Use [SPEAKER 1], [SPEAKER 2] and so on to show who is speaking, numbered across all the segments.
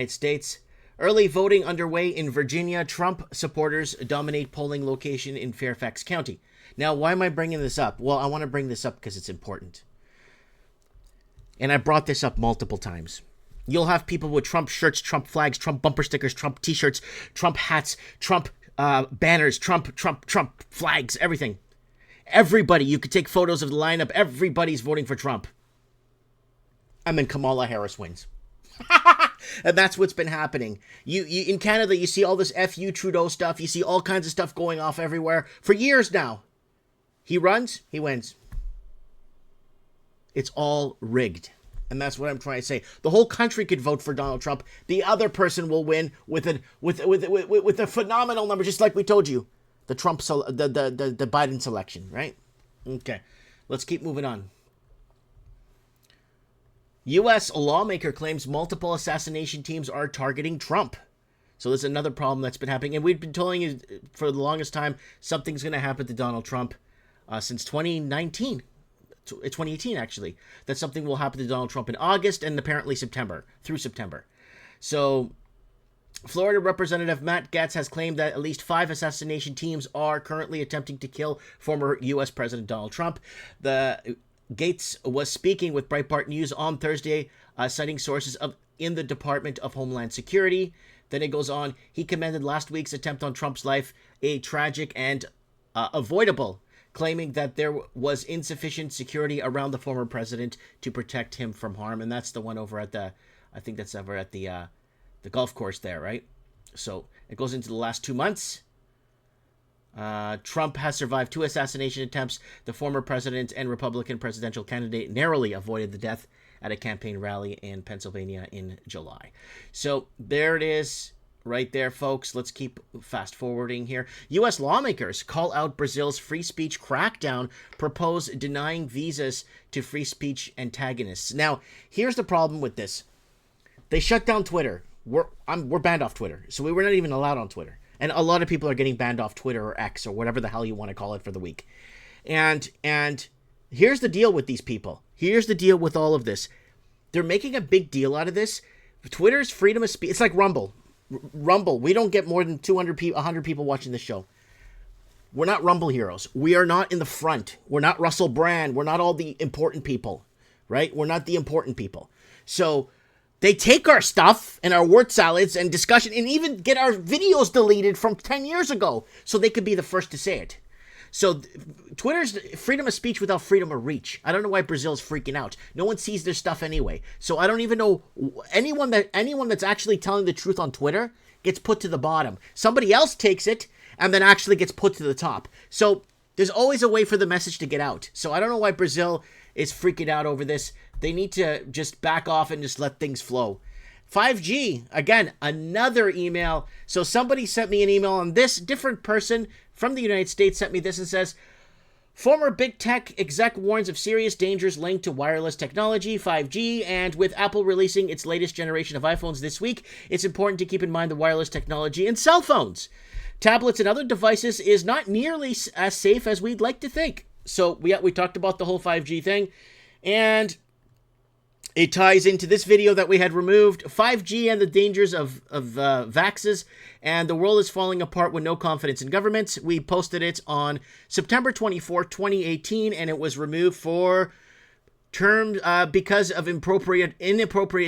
[SPEAKER 1] It states, early voting underway in Virginia. Trump supporters dominate polling location in Fairfax County. Now, why am I bringing this up? Well, I want to bring this up because it's important. And I brought this up multiple times. You'll have people with Trump shirts, Trump flags, Trump bumper stickers, Trump t-shirts, Trump hats, Trump banners, Trump flags, everything. Everybody, you could take photos of the lineup. Everybody's voting for Trump. And then Kamala Harris wins. And that's what's been happening. You in Canada, you see all this FU Trudeau stuff. You see all kinds of stuff going off everywhere for years now. He runs, he wins. It's all rigged. And that's what I'm trying to say. The whole country could vote for Donald Trump. The other person will win with a phenomenal number, just like we told you. The Biden selection, right? Okay, let's keep moving on. U.S. lawmaker claims multiple assassination teams are targeting Trump. So there's another problem that's been happening. And we've been telling you for the longest time, something's going to happen to Donald Trump since 2019. 2018, actually, that something will happen to Donald Trump in August and apparently through September. So Florida Representative Matt Gaetz has claimed that at least 5 assassination teams are currently attempting to kill former U.S. President Donald Trump. The Gaetz was speaking with Breitbart News on Thursday, citing sources in the Department of Homeland Security. Then it goes on, he commended last week's attempt on Trump's life a tragic and avoidable, claiming that there was insufficient security around the former president to protect him from harm. And that's the one over at the golf course there, right? So it goes into the last 2 months. Trump has survived 2 assassination attempts. The former president and Republican presidential candidate narrowly avoided the death at a campaign rally in Pennsylvania in July. So there it is. Right there, folks. Let's keep fast forwarding here. U.S. lawmakers call out Brazil's free speech crackdown, propose denying visas to free speech antagonists. Now, here's the problem with this. They shut down Twitter. We're banned off Twitter. So we were not even allowed on Twitter. And a lot of people are getting banned off Twitter or X or whatever the hell you want to call it for the week. And here's the deal with these people. Here's the deal with all of this. They're making a big deal out of this. Twitter's freedom of speech. It's like Rumble. We don't get more than 100 people watching this show. We're not Rumble heroes. We are not in the front. We're not Russell Brand. We're not all the important people, right? We're not the important people. So they take our stuff and our word salads and discussion and even get our videos deleted from 10 years ago so they could be the first to say it. So Twitter's freedom of speech without freedom of reach. I don't know why Brazil's freaking out. No one sees their stuff anyway. So I don't even know anyone that's actually telling the truth on Twitter gets put to the bottom. Somebody else takes it and then actually gets put to the top. So there's always a way for the message to get out. So I don't know why Brazil is freaking out over this. They need to just back off and just let things flow. 5G, again, another email. So somebody sent me an email on this. Different person from the United States sent me this and says, former big tech exec warns of serious dangers linked to wireless technology, 5G, and with Apple releasing its latest generation of iPhones this week, it's important to keep in mind the wireless technology in cell phones, tablets, and other devices is not nearly as safe as we'd like to think. So we talked about the whole 5G thing, and it ties into this video that we had removed, 5G and the dangers of vaxes, and the world is falling apart with no confidence in governments. We posted it on September 24, 2018, and it was removed for because of inappropriate.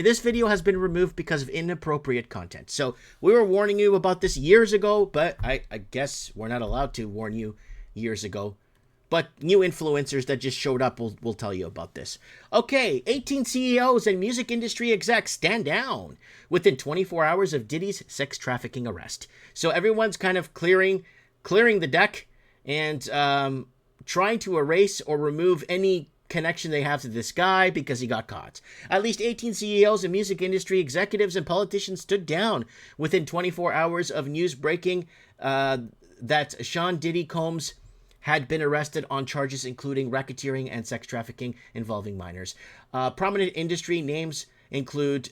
[SPEAKER 1] This video has been removed because of inappropriate content. So we were warning you about this years ago, but I guess we're not allowed to warn you years ago. But new influencers that just showed up will tell you about this. Okay, 18 CEOs and music industry execs stand down within 24 hours of Diddy's sex trafficking arrest. So everyone's kind of clearing the deck and trying to erase or remove any connection they have to this guy because he got caught. At least 18 CEOs and music industry executives and politicians stood down within 24 hours of news breaking that Sean Diddy Combs had been arrested on charges including racketeering and sex trafficking involving minors. Prominent industry names include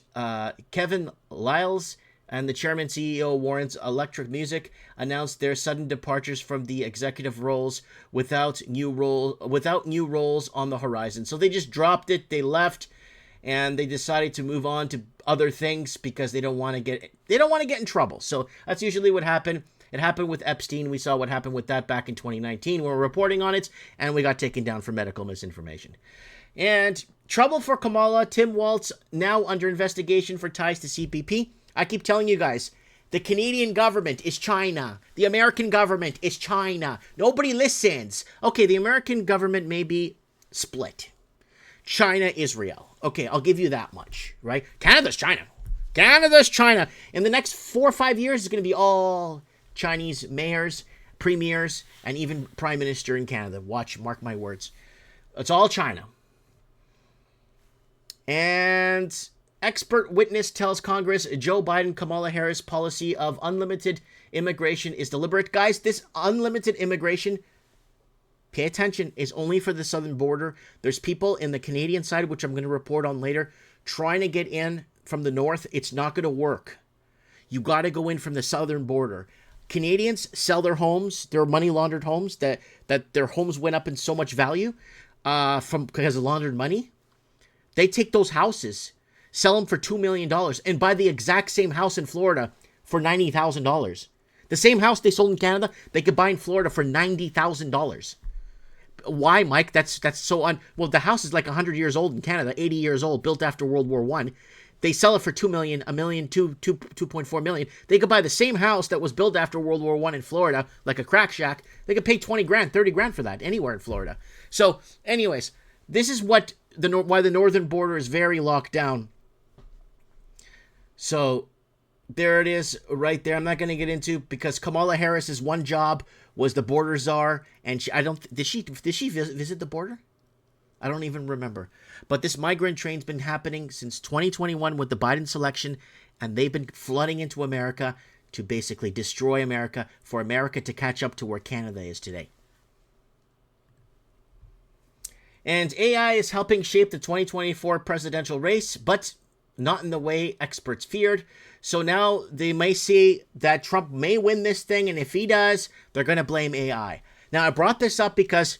[SPEAKER 1] Kevin Liles and the chairman CEO Warren's Electric Music announced their sudden departures from the executive roles without new roles on the horizon. So they just dropped it, they left, and they decided to move on to other things because they don't want to get in trouble. So that's usually what happened. It happened with Epstein. We saw what happened with that back in 2019. We were reporting on it, and we got taken down for medical misinformation. And trouble for Kamala. Tim Walz now under investigation for ties to CPP. I keep telling you guys, the Canadian government is China. The American government is China. Nobody listens. Okay, the American government may be split. China, Israel. Okay, I'll give you that much, right? Canada's China. Canada's China. In the next 4 or 5 years, it's going to be all Chinese mayors, premiers, and even prime minister in Canada. Watch, mark my words. It's all China. And expert witness tells Congress Joe Biden, Kamala Harris policy of unlimited immigration is deliberate. Guys, this unlimited immigration, pay attention, is only for the southern border. There's people in the Canadian side, which I'm going to report on later, trying to get in from the north. It's not going to work. You got to go in from the southern border. Canadians sell their homes, their money laundered homes, that their homes went up in so much value because of laundered money. They take those houses, sell them for $2 million, and buy the exact same house in Florida for $90,000. The same house they sold in Canada, they could buy in Florida for $90,000. Why, Mike? That's so well, the house is like 100 years old in Canada, 80 years old, built after World War I. They sell it for $2 million, $1 million, $2.4 million. They could buy the same house that was built after World War I in Florida, like a crack shack. They could pay 20 grand, 30 grand for that anywhere in Florida. So, anyways, this is what why the northern border is very locked down. So, there it is right there. I'm not going to get into, because Kamala Harris's one job was the border czar, and did she visit the border? I don't even remember. But this migrant train's been happening since 2021 with the Biden selection, and they've been flooding into America to basically destroy America, for America to catch up to where Canada is today. And AI is helping shape the 2024 presidential race, but not in the way experts feared. So now they may see that Trump may win this thing, and if he does, they're going to blame AI. Now, I brought this up because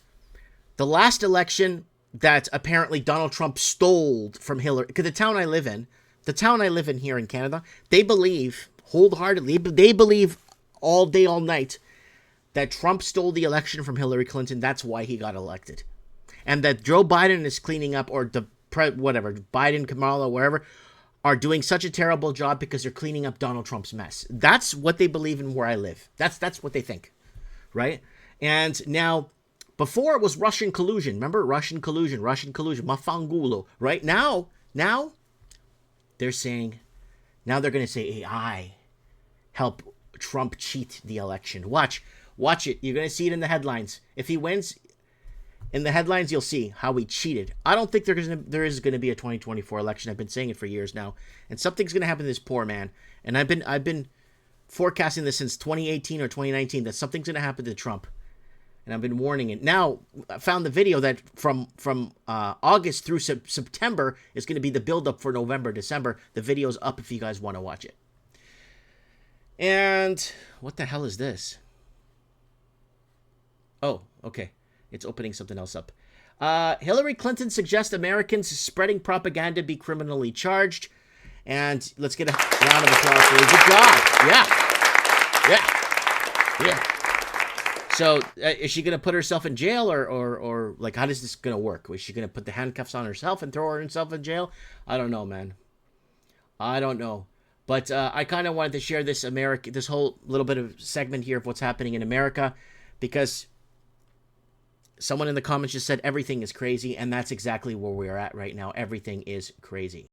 [SPEAKER 1] the last election that apparently Donald Trump stole from Hillary, because the town I live in here in Canada, they believe wholeheartedly, they believe all day, all night, that Trump stole the election from Hillary Clinton. That's why he got elected. And that Joe Biden is cleaning up, or Biden, Kamala, wherever, are doing such a terrible job because they're cleaning up Donald Trump's mess. That's what they believe in where I live. That's what they think, right? And now, before it was Russian collusion. Remember? Russian collusion, mafangulo, right? Now, they're saying, now they're going to say AI help Trump cheat the election. Watch it. You're going to see it in the headlines. If he wins, in the headlines, you'll see how he cheated. I don't think there is going to be a 2024 election. I've been saying it for years now. And something's going to happen to this poor man. And I've been forecasting this since 2018 or 2019, that something's going to happen to Trump. And I've been warning it. Now, I found the video that from August through September is going to be the build-up for November, December. The video's up if you guys want to watch it. And what the hell is this? Oh, okay. It's opening something else up. Hillary Clinton suggests Americans spreading propaganda be criminally charged. And let's get a round of applause for her. Good job. Yeah. So, is she going to put herself in jail, or like, how is this going to work? Was she going to put the handcuffs on herself and throw herself in jail? I don't know, man. I don't know. But I kind of wanted to share this whole little bit of segment here of what's happening in America, because someone in the comments just said everything is crazy, and that's exactly where we're at right now. Everything is crazy.